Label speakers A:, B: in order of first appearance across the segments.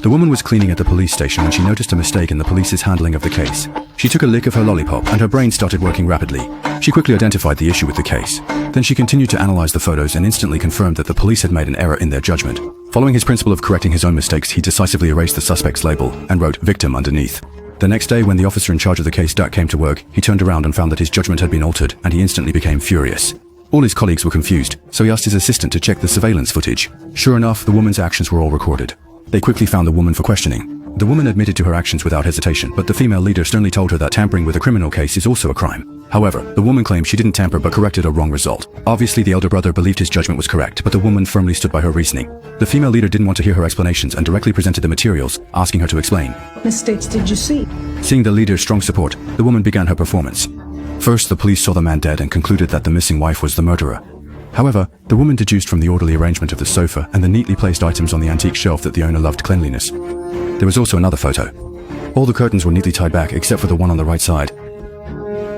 A: The woman was cleaning at the police station when she noticed a mistake in the police's handling of the case. She took a lick of her lollipop and her brain started working rapidly. She quickly identified the issue with the case. Then she continued to analyze the photos and instantly confirmed that the police had made an error in their judgment. Following his principle of correcting his own mistakes, he decisively erased the suspect's label and wrote "victim" underneath. The next day, when the officer in charge of the case, Duck, came to work, he turned around and found that his judgment had been altered, and he instantly became furious. All his colleagues were confused, so he asked his assistant to check the surveillance footage. Sure enough, the woman's actions were all recorded. They quickly found the woman for questioning. The woman admitted to her actions without hesitation, but the female leader sternly told her that tampering with a criminal case is also a crime. However, the woman claimed she didn't tamper but corrected a wrong result. Obviously, the elder brother believed his judgment was correct, but the woman firmly stood by her reasoning. The female leader didn't want to hear her explanations and directly presented the materials, asking her to explain.
B: What mistakes did you see?
A: Seeing the leader's strong support, the woman began her performance. First, the police saw the man dead and concluded that the missing wife was the murderer. However, the woman deduced from the orderly arrangement of the sofa and the neatly placed items on the antique shelf that the owner loved cleanliness. There was also another photo. All the curtains were neatly tied back except for the one on the right side.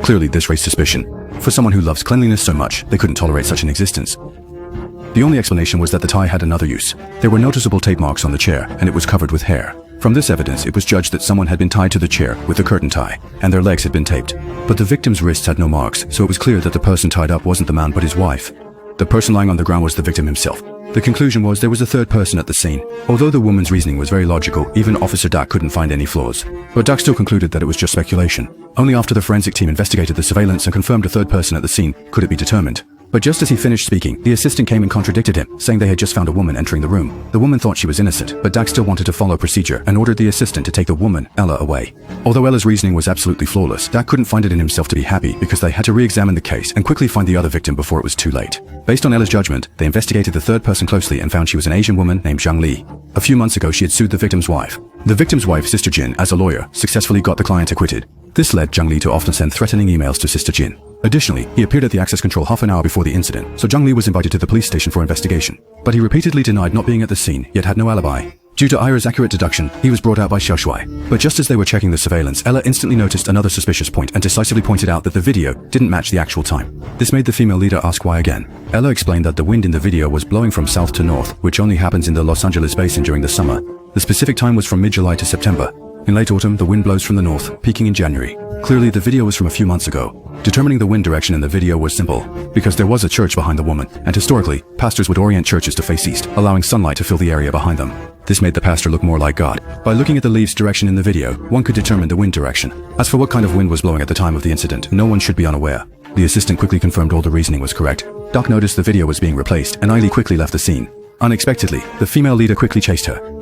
A: Clearly, this raised suspicion. For someone who loves cleanliness so much, they couldn't tolerate such an existence. The only explanation was that the tie had another use. There were noticeable tape marks on the chair, and it was covered with hair. From this evidence, it was judged that someone had been tied to the chair with a curtain tie, and their legs had been taped. But the victim's wrists had no marks, so it was clear that the person tied up wasn't the man but his wife. The person lying on the ground was the victim himself. The conclusion was there was a third person at the scene. Although the woman's reasoning was very logical, even Officer Duck couldn't find any flaws. But Duck still concluded that it was just speculation. Only after the forensic team investigated the surveillance and confirmed a third person at the scene could it be determined. But just as he finished speaking, the assistant came and contradicted him, saying they had just found a woman entering the room. The woman thought she was innocent, but Duck still wanted to follow procedure and ordered the assistant to take the woman, Ella, away. Although Ella's reasoning was absolutely flawless, Duck couldn't find it in himself to be happy because they had to re-examine the case and quickly find the other victim before it was too late. Based on Ella's judgment, they investigated the third person closely and found she was an Asian woman named Zhang Li. A few months ago, she had sued the victim's wife. The victim's wife, Sister Jin, as a lawyer, successfully got the client acquitted. This led Zhang Li to often send threatening emails to Sister Jin. Additionally, he appeared at the access control half an hour before the incident, so Zhang Li was invited to the police station for investigation. But he repeatedly denied not being at the scene, yet had no alibi. Due to Ira's accurate deduction, he was brought out by Xiao Shuai. But just as they were checking the surveillance, Ella instantly noticed another suspicious point and decisively pointed out that the video didn't match the actual time. This made the female leader ask why again. Ella explained that the wind in the video was blowing from south to north, which only happens in the Los Angeles basin during the summer. The specific time was from mid-July to September. In late autumn, the wind blows from the north, peaking in January. Clearly, the video was from a few months ago. Determining the wind direction in the video was simple, because there was a church behind the woman, and historically, pastors would orient churches to face east, allowing sunlight to fill the area behind them. This made the pastor look more like God. By looking at the leaves' direction in the video, one could determine the wind direction. As for what kind of wind was blowing at the time of the incident, no one should be unaware. The assistant quickly confirmed all the reasoning was correct. Doc noticed the video was being replaced, and Eileen quickly left the scene. Unexpectedly, the female leader quickly chased her.